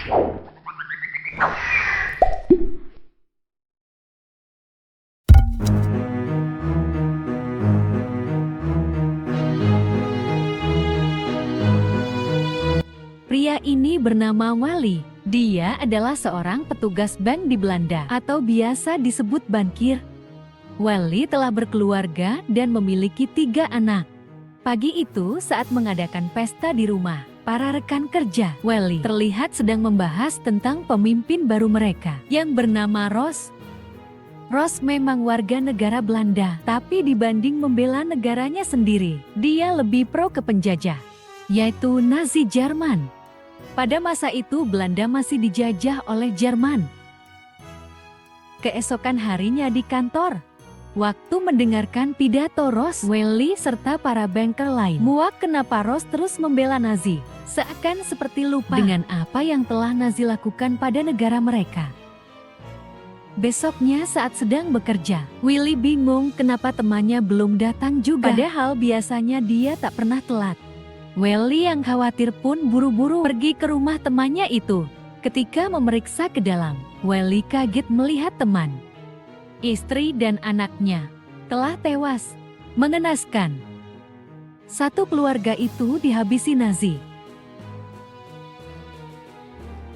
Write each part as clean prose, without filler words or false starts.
Pria ini bernama Wally. Dia adalah seorang petugas bank di Belanda atau biasa disebut bankir. Wally telah berkeluarga dan memiliki 3 anak. Pagi itu saat mengadakan pesta di rumah, para rekan kerja Wally terlihat sedang membahas tentang pemimpin baru mereka yang bernama Ros. Ros memang warga negara Belanda, tapi dibanding membela negaranya sendiri, dia lebih pro ke penjajah, yaitu Nazi Jerman. Pada masa itu Belanda masih dijajah oleh Jerman. Keesokan harinya di kantor, waktu mendengarkan pidato Ros, Wally serta para banker lain muak kenapa Ros terus membela Nazi, seakan seperti lupa dengan apa yang telah Nazi lakukan pada negara mereka. Besoknya saat sedang bekerja, Willy bingung kenapa temannya belum datang juga, padahal biasanya dia tak pernah telat. Wally yang khawatir pun buru-buru pergi ke rumah temannya itu. Ketika memeriksa ke dalam, Wally kaget melihat teman, istri dan anaknya telah tewas. Mengenaskan. Satu keluarga itu dihabisi Nazi.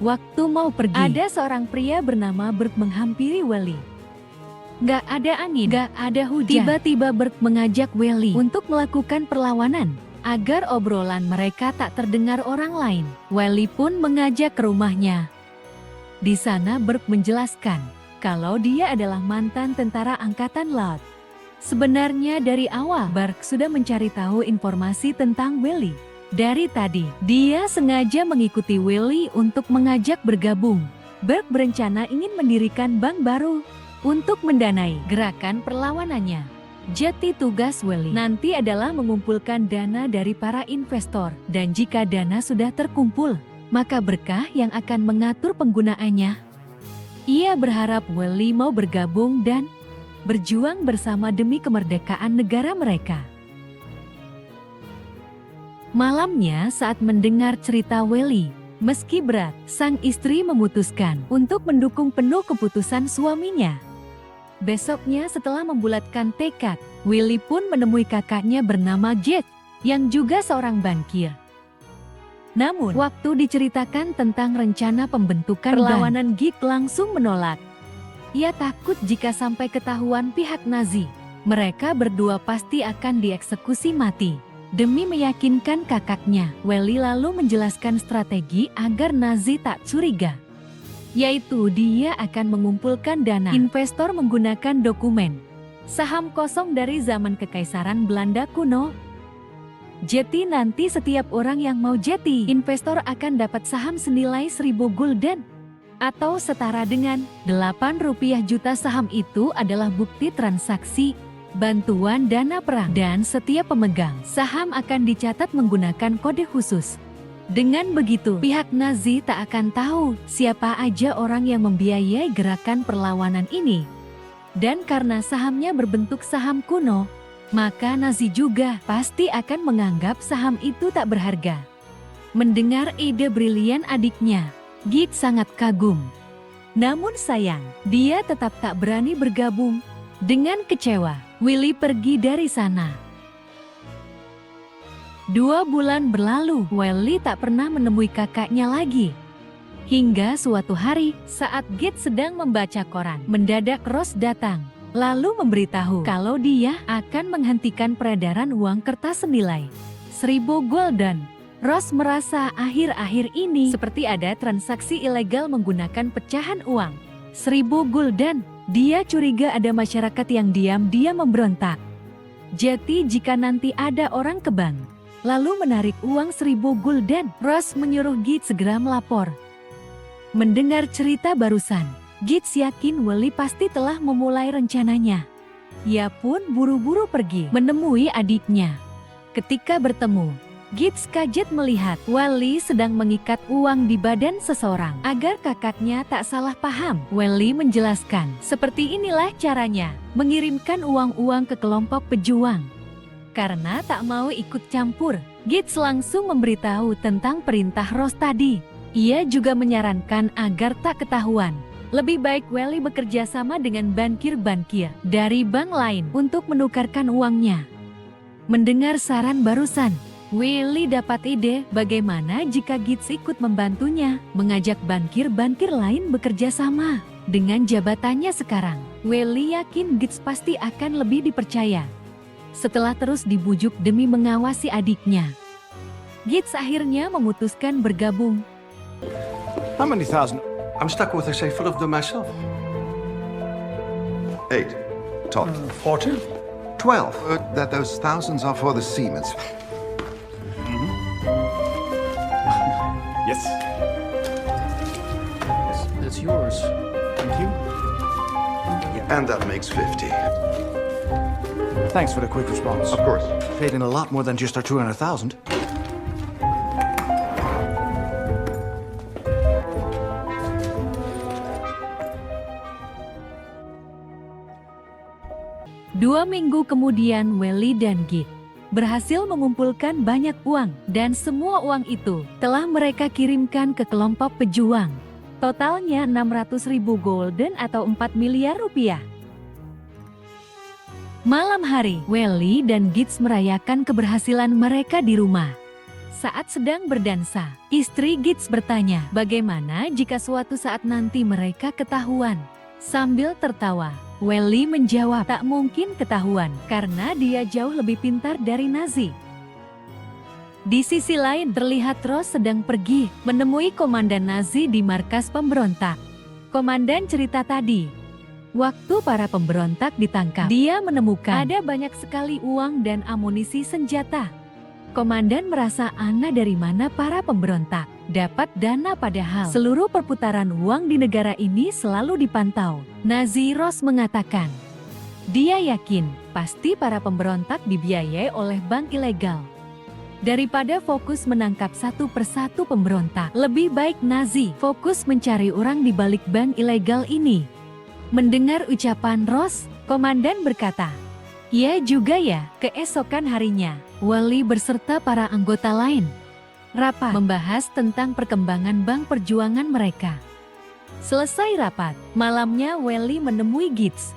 Waktu mau pergi, ada seorang pria bernama Bert menghampiri Wally. Gak ada angin, gak ada hujan. Tiba-tiba Bert mengajak Wally untuk melakukan perlawanan agar obrolan mereka tak terdengar orang lain. Wally pun mengajak ke rumahnya. Di sana Bert menjelaskan kalau dia adalah mantan tentara angkatan laut. Sebenarnya dari awal Bert sudah mencari tahu informasi tentang Wally. Dari tadi, dia sengaja mengikuti Wally untuk mengajak bergabung. Bert berencana ingin mendirikan bank baru untuk mendanai gerakan perlawanannya. Jadi tugas Wally nanti adalah mengumpulkan dana dari para investor, dan jika dana sudah terkumpul, maka berkah yang akan mengatur penggunaannya. Ia berharap Wally mau bergabung dan berjuang bersama demi kemerdekaan negara mereka. Malamnya saat mendengar cerita Wally, meski berat, sang istri memutuskan untuk mendukung penuh keputusan suaminya. Besoknya setelah membulatkan tekad, Willy pun menemui kakaknya bernama Jet, yang juga seorang bankir. Namun, waktu diceritakan tentang rencana pembentukan perlawanan, Git langsung menolak. Ia takut jika sampai ketahuan pihak Nazi, mereka berdua pasti akan dieksekusi mati. Demi meyakinkan kakaknya, Wally lalu menjelaskan strategi agar Nazi tak curiga, yaitu dia akan mengumpulkan dana investor menggunakan dokumen saham kosong dari zaman Kekaisaran Belanda kuno. Jadi nanti setiap orang yang mau jadi investor akan dapat saham senilai 1.000 gulden atau setara dengan 8 rupiah juta. Saham itu adalah bukti transaksi bantuan dana perang, dan setiap pemegang saham akan dicatat menggunakan kode khusus. Dengan begitu, pihak Nazi tak akan tahu siapa aja orang yang membiayai gerakan perlawanan ini. Dan karena sahamnya berbentuk saham kuno, maka Nazi juga pasti akan menganggap saham itu tak berharga. Mendengar ide brilian adiknya, Git sangat kagum. Namun sayang, dia tetap tak berani bergabung. Dengan kecewa, Willy pergi dari sana. 2 bulan berlalu, Wally tak pernah menemui kakaknya lagi. Hingga suatu hari, saat Git sedang membaca koran, mendadak Ros datang, lalu memberitahu kalau dia akan menghentikan peredaran uang kertas senilai 1.000 gulden. Ros merasa akhir-akhir ini seperti ada transaksi ilegal menggunakan pecahan uang 1.000 gulden. Dia curiga ada masyarakat yang diam-diam memberontak. Jadi jika nanti ada orang ke bank lalu menarik uang 1.000 gulden, Ros menyuruh Git segera melapor. Mendengar cerita barusan, Git yakin Wally pasti telah memulai rencananya. Ia pun buru-buru pergi menemui adiknya. Ketika bertemu, Git kaget melihat Wally sedang mengikat uang di badan seseorang agar kakaknya tak salah paham. Wally menjelaskan, seperti inilah caranya mengirimkan uang-uang ke kelompok pejuang. Karena tak mau ikut campur, Git langsung memberitahu tentang perintah Ros tadi. Ia juga menyarankan agar tak ketahuan. Lebih baik Welly bekerja sama dengan bankir-bankir dari bank lain untuk menukarkan uangnya. Mendengar saran barusan, Welly dapat ide bagaimana jika Gits ikut membantunya mengajak bankir-bankir lain bekerja sama. Dengan jabatannya sekarang, Welly yakin Gits pasti akan lebih dipercaya. Setelah terus dibujuk demi mengawasi adiknya, Gits akhirnya memutuskan bergabung. How many thousand? I'm stuck with a safe full of them myself. 8. Tops. 40? 12. That those thousands are for the Siemens. Yes. Yes, that's yours. Thank you. And that makes 50. Thanks for the quick response. Of course. Paid in a lot more than just our 200,000. Dua minggu kemudian Welly dan Git berhasil mengumpulkan banyak uang dan semua uang itu telah mereka kirimkan ke kelompok pejuang. Totalnya 600.000 golden atau 4 miliar rupiah. Malam hari, Welly dan Gits merayakan keberhasilan mereka di rumah. Saat sedang berdansa, istri Gits bertanya bagaimana jika suatu saat nanti mereka ketahuan. Sambil tertawa, Welly menjawab tak mungkin ketahuan karena dia jauh lebih pintar dari Nazi. Di sisi lain terlihat Ross sedang pergi menemui komandan Nazi di markas pemberontak. Komandan cerita tadi, waktu para pemberontak ditangkap, dia menemukan ada banyak sekali uang dan amunisi senjata. Komandan merasa aneh dari mana para pemberontak dapat dana padahal seluruh perputaran uang di negara ini selalu dipantau. Nazi Ross mengatakan, dia yakin pasti para pemberontak dibiayai oleh bank ilegal. Daripada fokus menangkap satu persatu pemberontak, lebih baik Nazi fokus mencari orang di balik bank ilegal ini. Mendengar ucapan Ross, komandan berkata, ya juga ya. Keesokan harinya, Welly berserta para anggota lain rapat membahas tentang perkembangan bank perjuangan mereka. Selesai rapat, malamnya Welly menemui Gits.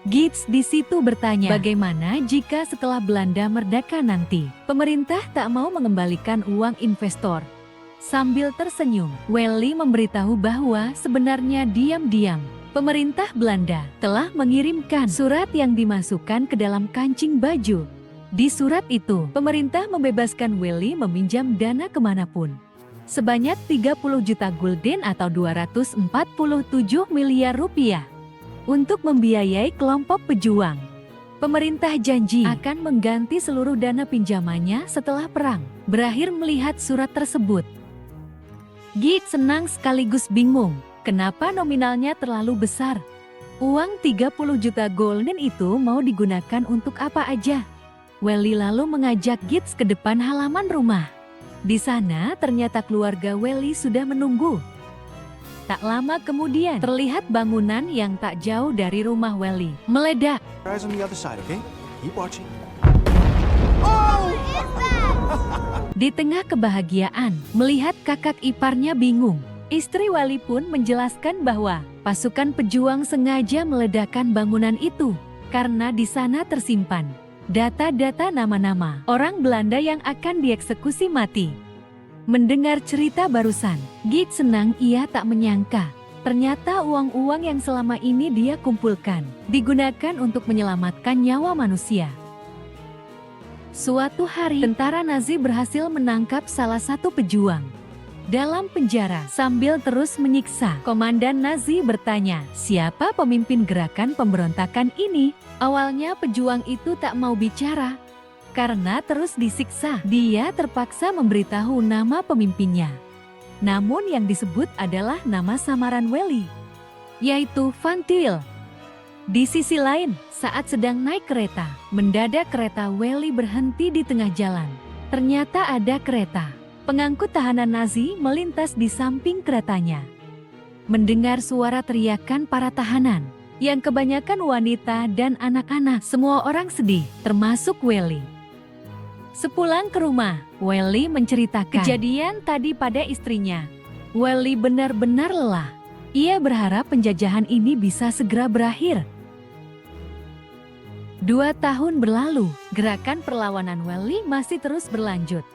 Gits di situ bertanya bagaimana jika setelah Belanda merdeka nanti, pemerintah tak mau mengembalikan uang investor. Sambil tersenyum, Welly memberitahu bahwa sebenarnya diam-diam pemerintah Belanda telah mengirimkan surat yang dimasukkan ke dalam kancing baju. Di surat itu, pemerintah membebaskan Welly meminjam dana kemanapun. Sebanyak 30 juta gulden atau 247 miliar rupiah untuk membiayai kelompok pejuang. Pemerintah janji akan mengganti seluruh dana pinjamannya setelah perang berakhir. Melihat surat tersebut, Git senang sekaligus bingung. Kenapa nominalnya terlalu besar? Uang 30 juta gulden itu mau digunakan untuk apa aja? Welly lalu mengajak Gits ke depan halaman rumah. Di sana ternyata keluarga Welly sudah menunggu. Tak lama kemudian terlihat bangunan yang tak jauh dari rumah Welly meledak. Guys on the other side, okay? Keep watching. Di tengah kebahagiaan, melihat kakak iparnya bingung, istri Welly pun menjelaskan bahwa pasukan pejuang sengaja meledakkan bangunan itu karena di sana tersimpan data-data nama-nama orang Belanda yang akan dieksekusi mati. Mendengar cerita barusan, Git senang. Ia tak menyangka ternyata uang-uang yang selama ini dia kumpulkan digunakan untuk menyelamatkan nyawa manusia. Suatu hari, tentara Nazi berhasil menangkap salah satu pejuang dalam penjara. Sambil terus menyiksa, komandan Nazi bertanya, siapa pemimpin gerakan pemberontakan ini? Awalnya pejuang itu tak mau bicara. Karena terus disiksa, dia terpaksa memberitahu nama pemimpinnya. Namun yang disebut adalah nama samaran Welly, yaitu Van Tuyl. Di sisi lain, saat sedang naik kereta, mendadak kereta Welly berhenti di tengah jalan. Ternyata ada kereta pengangkut tahanan Nazi melintas di samping keretanya. Mendengar suara teriakan para tahanan, yang kebanyakan wanita dan anak-anak, semua orang sedih, termasuk Welly. Sepulang ke rumah, Welly menceritakan kejadian tadi pada istrinya. Welly benar-benar lelah. Ia berharap penjajahan ini bisa segera berakhir. 2 tahun berlalu, gerakan perlawanan Welly masih terus berlanjut.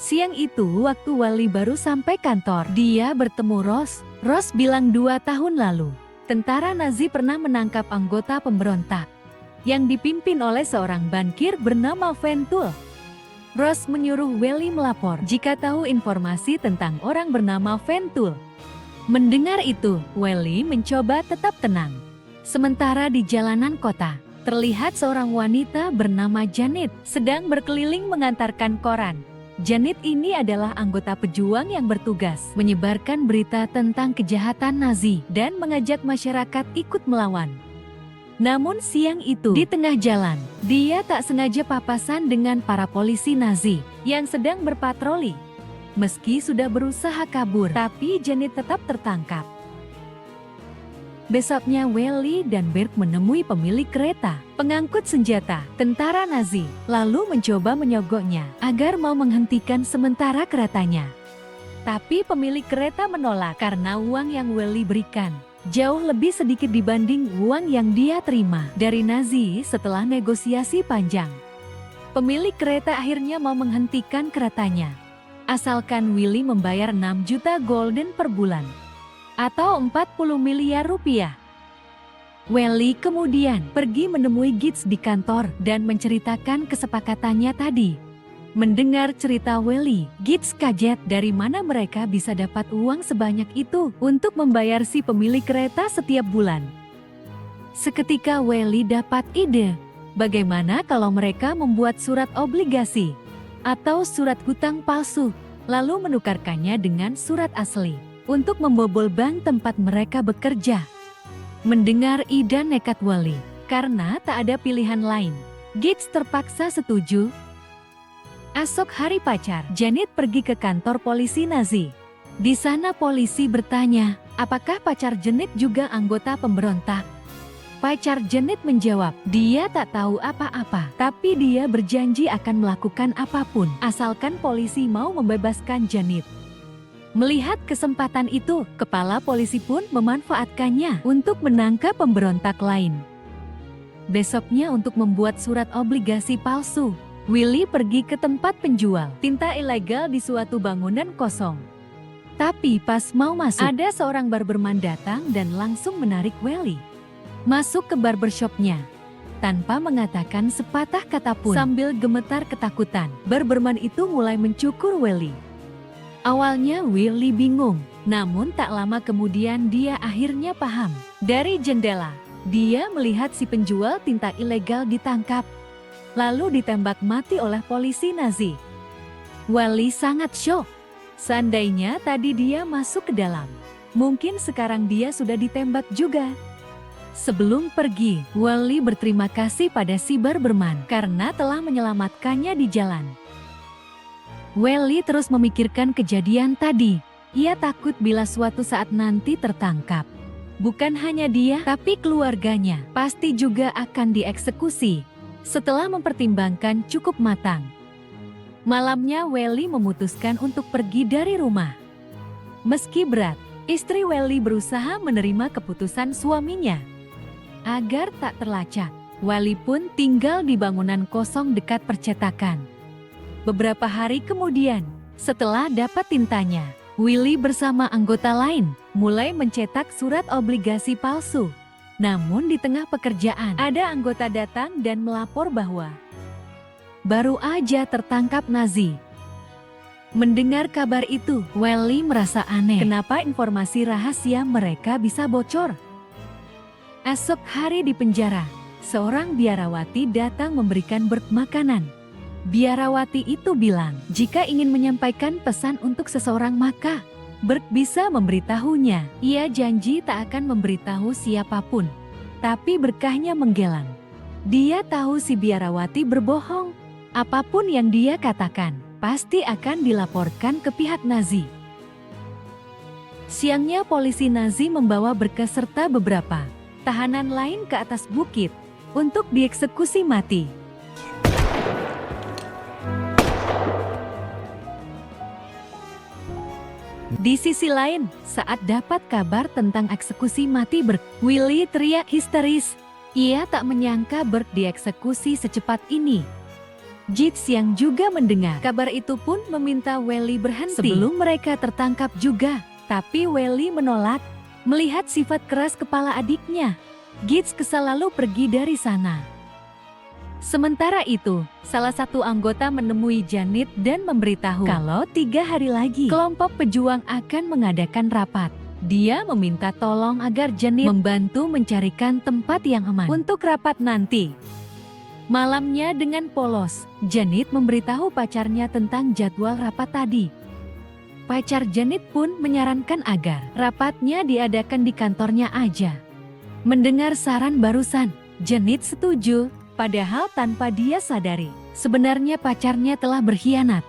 Siang itu, waktu Welly baru sampai kantor, dia bertemu Ross. Ross bilang 2 tahun lalu, tentara Nazi pernah menangkap anggota pemberontak yang dipimpin oleh seorang bankir bernama Ventul. Ross menyuruh Welly melapor jika tahu informasi tentang orang bernama Ventul. Mendengar itu, Welly mencoba tetap tenang. Sementara di jalanan kota, terlihat seorang wanita bernama Janet sedang berkeliling mengantarkan koran. Janet ini adalah anggota pejuang yang bertugas menyebarkan berita tentang kejahatan Nazi dan mengajak masyarakat ikut melawan. Namun siang itu, di tengah jalan, dia tak sengaja papasan dengan para polisi Nazi yang sedang berpatroli. Meski sudah berusaha kabur, tapi Janet tetap tertangkap. Besoknya Welly dan Berg menemui pemilik kereta, pengangkut senjata, tentara Nazi, lalu mencoba menyogoknya agar mau menghentikan sementara keretanya. Tapi pemilik kereta menolak karena uang yang Welly berikan jauh lebih sedikit dibanding uang yang dia terima dari Nazi setelah negosiasi panjang. Pemilik kereta akhirnya mau menghentikan keretanya, asalkan Willy membayar 6 juta golden per bulan, atau 40 miliar rupiah. Welly kemudian pergi menemui Gitz di kantor dan menceritakan kesepakatannya tadi. Mendengar cerita Welly, Gitz kaget dari mana mereka bisa dapat uang sebanyak itu untuk membayar si pemilik kereta setiap bulan. Seketika Welly dapat ide, bagaimana kalau mereka membuat surat obligasi atau surat hutang palsu, lalu menukarkannya dengan surat asli untuk membobol bank tempat mereka bekerja. Mendengar ide nekat Welly, karena tak ada pilihan lain, Gitz terpaksa setuju. Esok hari pacar, Janet pergi ke kantor polisi Nazi. Di sana polisi bertanya, apakah pacar Janet juga anggota pemberontak? Pacar Janet menjawab, dia tak tahu apa-apa, tapi dia berjanji akan melakukan apapun, asalkan polisi mau membebaskan Janet. Melihat kesempatan itu, kepala polisi pun memanfaatkannya untuk menangkap pemberontak lain. Besoknya untuk membuat surat obligasi palsu, Willy pergi ke tempat penjual tinta ilegal di suatu bangunan kosong. Tapi pas mau masuk, ada seorang barberman datang dan langsung menarik Welly masuk ke barbershopnya. Tanpa mengatakan sepatah kata pun, sambil gemetar ketakutan, barberman itu mulai mencukur Welly. Awalnya Willy bingung, namun tak lama kemudian dia akhirnya paham. Dari jendela, dia melihat si penjual tinta ilegal ditangkap, lalu ditembak mati oleh polisi Nazi. Welly sangat syok. Seandainya tadi dia masuk ke dalam, mungkin sekarang dia sudah ditembak juga. Sebelum pergi, Welly berterima kasih pada si barberman karena telah menyelamatkannya di jalan. Welly terus memikirkan kejadian tadi. Ia takut bila suatu saat nanti tertangkap, bukan hanya dia, tapi keluarganya pasti juga akan dieksekusi. Setelah mempertimbangkan cukup matang, malamnya Welly memutuskan untuk pergi dari rumah. Meski berat, istri Welly berusaha menerima keputusan suaminya. Agar tak terlacak, Welly pun tinggal di bangunan kosong dekat percetakan. Beberapa hari kemudian, setelah dapat tintanya, Willy bersama anggota lain mulai mencetak surat obligasi palsu. Namun di tengah pekerjaan, ada anggota datang dan melapor bahwa baru aja tertangkap Nazi. Mendengar kabar itu, Welly merasa aneh. Kenapa informasi rahasia mereka bisa bocor? Esok hari di penjara, seorang biarawati datang memberikan Berg makanan. Biarawati itu bilang, jika ingin menyampaikan pesan untuk seseorang maka Berg bisa memberitahunya. Ia janji tak akan memberitahu siapapun. Tapi berkahnya menggelang. Dia tahu si biarawati berbohong. Apapun yang dia katakan, pasti akan dilaporkan ke pihak Nazi. Siangnya polisi Nazi membawa Berg serta beberapa tahanan lain ke atas bukit untuk dieksekusi mati. Di sisi lain, saat dapat kabar tentang eksekusi mati Burke, Willy teriak histeris. Ia tak menyangka Burke dieksekusi secepat ini. Gitz yang juga mendengar kabar itu pun meminta Welly berhenti sebelum mereka tertangkap juga. Tapi Welly menolak. Melihat sifat keras kepala adiknya, Gitz kesal lalu pergi dari sana. Sementara itu, salah satu anggota menemui Janet dan memberitahu kalau 3 hari lagi kelompok pejuang akan mengadakan rapat. Dia meminta tolong agar Janet membantu mencarikan tempat yang aman untuk rapat nanti. Malamnya dengan polos, Janet memberitahu pacarnya tentang jadwal rapat tadi. Pacar Janet pun menyarankan agar rapatnya diadakan di kantornya aja. Mendengar saran barusan, Janet setuju. Padahal tanpa dia sadari, sebenarnya pacarnya telah berkhianat.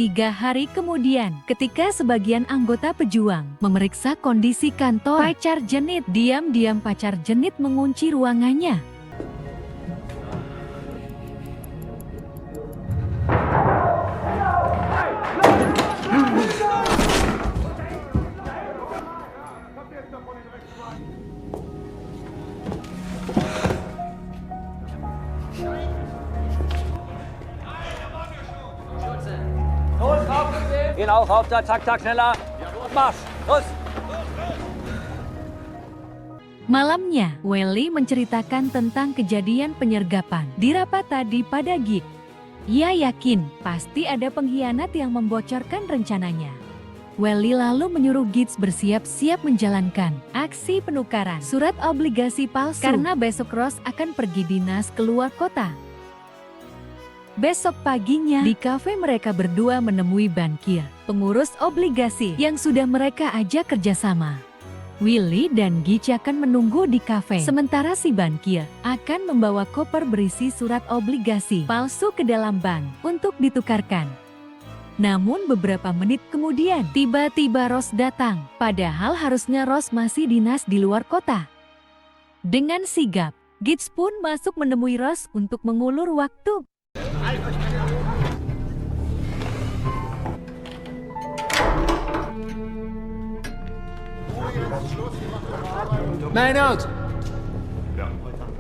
3 hari kemudian, ketika sebagian anggota pejuang memeriksa kondisi kantor pacar Janet, diam-diam pacar Janet mengunci ruangannya. Gehen auf, Hauptsache, zack, zack, schneller. Marsch, los! Malamnya, Welly menceritakan tentang kejadian penyergapan di rapat tadi pada Gitz. Ia yakin pasti ada pengkhianat yang membocorkan rencananya. Welly lalu menyuruh Gitz bersiap-siap menjalankan aksi penukaran surat obligasi palsu karena besok Ross akan pergi dinas keluar kota. Besok paginya, di kafe mereka berdua menemui bankir, pengurus obligasi yang sudah mereka ajak kerjasama. Willy dan Gitz akan menunggu di kafe, sementara si bankir akan membawa koper berisi surat obligasi palsu ke dalam bank untuk ditukarkan. Namun beberapa menit kemudian, tiba-tiba Ross datang, padahal harusnya Ross masih dinas di luar kota. Dengan sigap, Gitz pun masuk menemui Ross untuk mengulur waktu. Mijn out.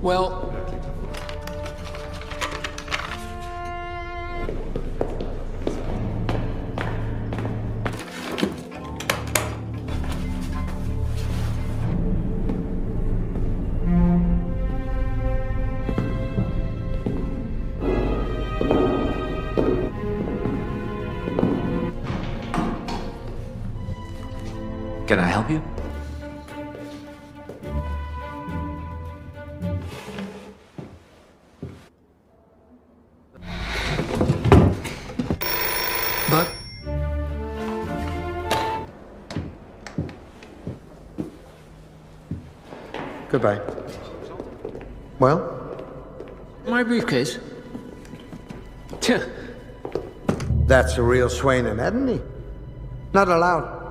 Well, Can I help you? but Goodbye. Well? my briefcase. Tch, That's a real Swain and Edney. Not allowed.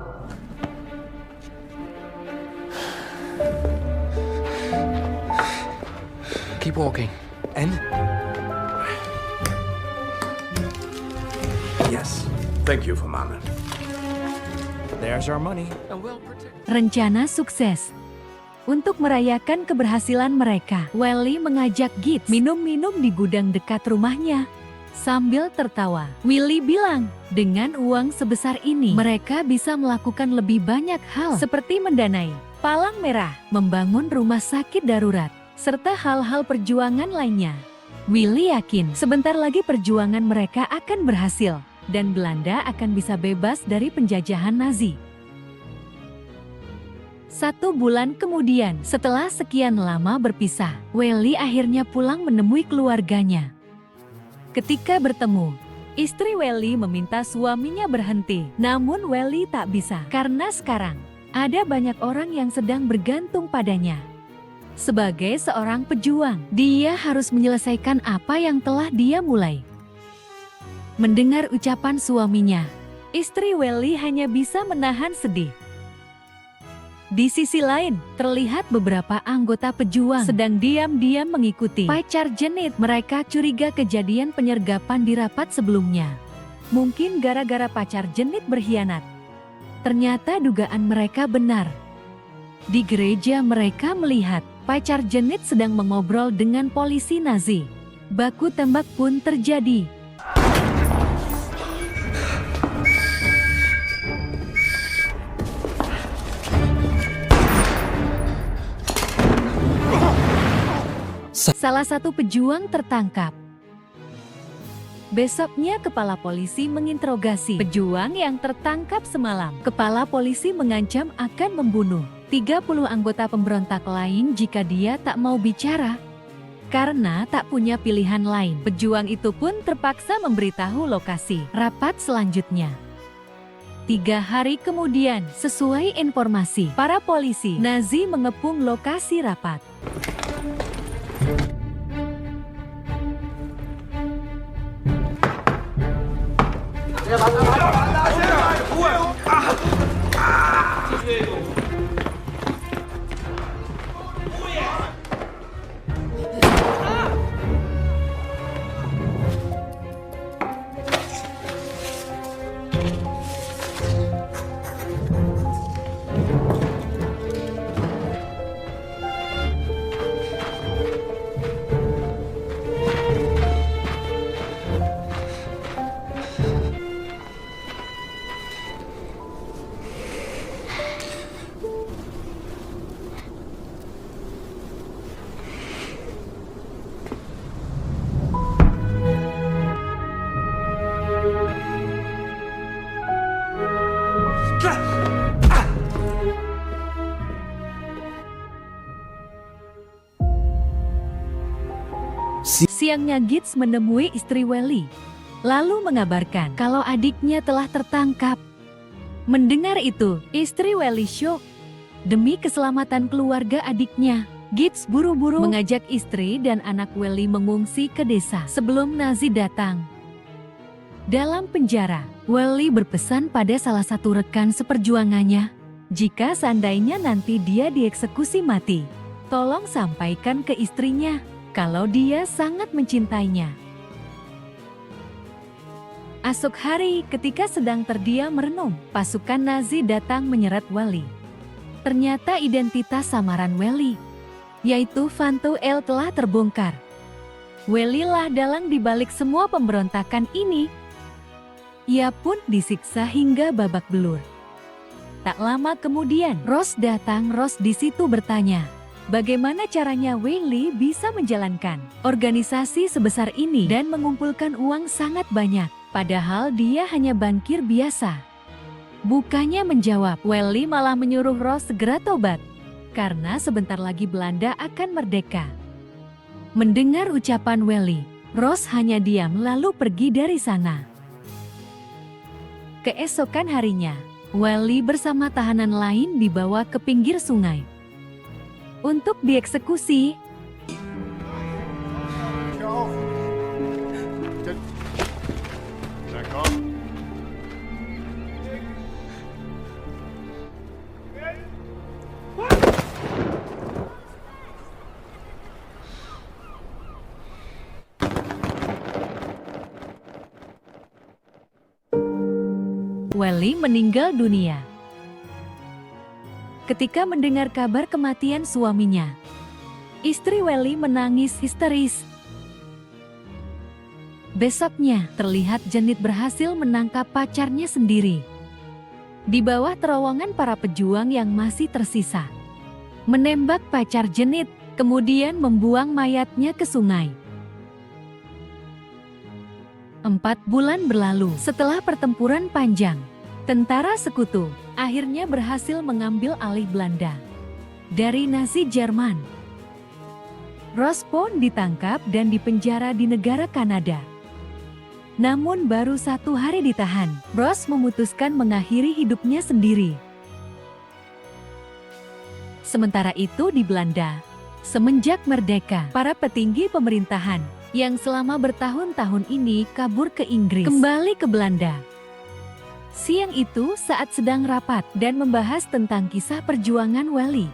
keep walking. And? Yes. Thank you, Commander. There's our money. And well protected. Rencana sukses. Untuk merayakan keberhasilan mereka, Welly mengajak Gitz minum-minum di gudang dekat rumahnya. Sambil tertawa, Willy bilang, dengan uang sebesar ini, mereka bisa melakukan lebih banyak hal seperti mendanai Palang Merah, membangun rumah sakit darurat, serta hal-hal perjuangan lainnya. Willy yakin sebentar lagi perjuangan mereka akan berhasil, dan Belanda akan bisa bebas dari penjajahan Nazi. 1 bulan kemudian, setelah sekian lama berpisah, Welly akhirnya pulang menemui keluarganya. Ketika bertemu, istri Welly meminta suaminya berhenti. Namun Welly tak bisa, karena sekarang ada banyak orang yang sedang bergantung padanya. Sebagai seorang pejuang, dia harus menyelesaikan apa yang telah dia mulai. Mendengar ucapan suaminya, istri Welly hanya bisa menahan sedih. Di sisi lain, terlihat beberapa anggota pejuang sedang diam-diam mengikuti pacar Janet. Mereka curiga kejadian penyergapan di rapat sebelumnya. Mungkin gara-gara pacar genit berkhianat. Ternyata dugaan mereka benar. Di gereja mereka melihat pacar genit sedang mengobrol dengan polisi Nazi. Baku tembak pun terjadi. Salah satu pejuang tertangkap. Besoknya kepala polisi menginterogasi pejuang yang tertangkap semalam. Kepala polisi mengancam akan membunuh 30 anggota pemberontak lain jika dia tak mau bicara. Karena tak punya pilihan lain, pejuang itu pun terpaksa memberitahu lokasi rapat selanjutnya. 3 hari kemudian, sesuai informasi para polisi, Nazi mengepung lokasi rapat. Siangnya Gitz menemui istri Welly, lalu mengabarkan kalau adiknya telah tertangkap. Mendengar itu, istri Welly syok. Demi keselamatan keluarga adiknya, Gitz buru-buru mengajak istri dan anak Welly mengungsi ke desa sebelum Nazi datang. Dalam penjara, Welly berpesan pada salah satu rekan seperjuangannya, jika seandainya nanti dia dieksekusi mati, tolong sampaikan ke istrinya kalau dia sangat mencintainya. Esok hari ketika sedang terdiam merenung, pasukan Nazi datang menyeret Welly. Ternyata identitas samaran Welly, yaitu Vanto L, telah terbongkar. Welly lah dalang dibalik semua pemberontakan ini. Ia pun disiksa hingga babak belur. Tak lama kemudian, Ross datang. Ross di situ bertanya, bagaimana caranya Welly bisa menjalankan organisasi sebesar ini dan mengumpulkan uang sangat banyak, padahal dia hanya bankir biasa. Bukannya menjawab, Welly malah menyuruh Ross segera tobat, karena sebentar lagi Belanda akan merdeka. Mendengar ucapan Welly, Ross hanya diam lalu pergi dari sana. Keesokan harinya, Welly bersama tahanan lain dibawa ke pinggir sungai untuk dieksekusi. Welly meninggal dunia. Ketika mendengar kabar kematian suaminya, istri Welly menangis histeris. Besoknya, terlihat Genit berhasil menangkap pacarnya sendiri. Di bawah terowongan para pejuang yang masih tersisa, menembak pacar Genit, kemudian membuang mayatnya ke sungai. 4 bulan berlalu setelah pertempuran panjang, tentara sekutu akhirnya berhasil mengambil alih Belanda dari Nazi Jerman. Ross pun ditangkap dan dipenjara di negara Kanada. Namun baru 1 hari ditahan, Ross memutuskan mengakhiri hidupnya sendiri. Sementara itu di Belanda, semenjak merdeka, para petinggi pemerintahan yang selama bertahun-tahun ini kabur ke Inggris kembali ke Belanda. Siang itu saat sedang rapat dan membahas tentang kisah perjuangan Welly,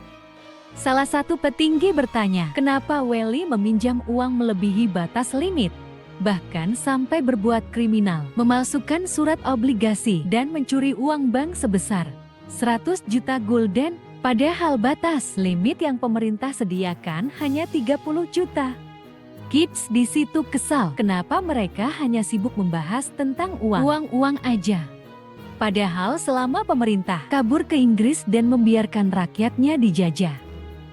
salah satu petinggi bertanya, kenapa Welly meminjam uang melebihi batas limit? bahkan sampai berbuat kriminal, memalsukan surat obligasi dan mencuri uang bank sebesar 100 juta gulden, padahal batas limit yang pemerintah sediakan hanya 30 juta. Gibbs di situ kesal kenapa mereka hanya sibuk membahas tentang uang aja. Padahal selama pemerintah kabur ke Inggris dan membiarkan rakyatnya dijajah,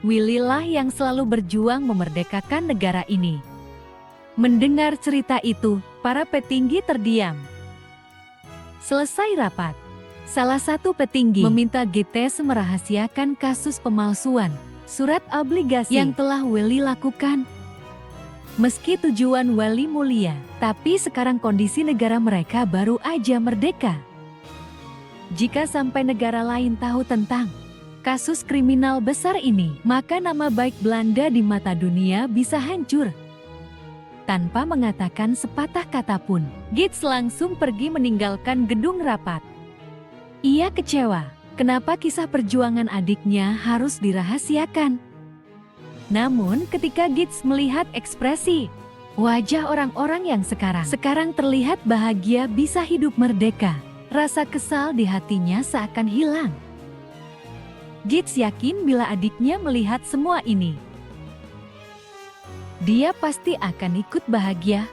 Willy lah yang selalu berjuang memerdekakan negara ini. Mendengar cerita itu, para petinggi terdiam. Selesai rapat, salah satu petinggi meminta GTS merahasiakan kasus pemalsuan surat obligasi yang telah Willy lakukan. Meski tujuan Willy mulia, tapi sekarang kondisi negara mereka baru aja merdeka. Jika sampai negara lain tahu tentang kasus kriminal besar ini, maka nama baik Belanda di mata dunia bisa hancur. Tanpa mengatakan sepatah kata pun, Gibbs langsung pergi meninggalkan gedung rapat. Ia kecewa, kenapa kisah perjuangan adiknya harus dirahasiakan. Namun ketika Gibbs melihat ekspresi wajah orang-orang yang sekarang terlihat bahagia bisa hidup merdeka, rasa kesal di hatinya seakan hilang. Gibbs yakin bila adiknya melihat semua ini, dia pasti akan ikut bahagia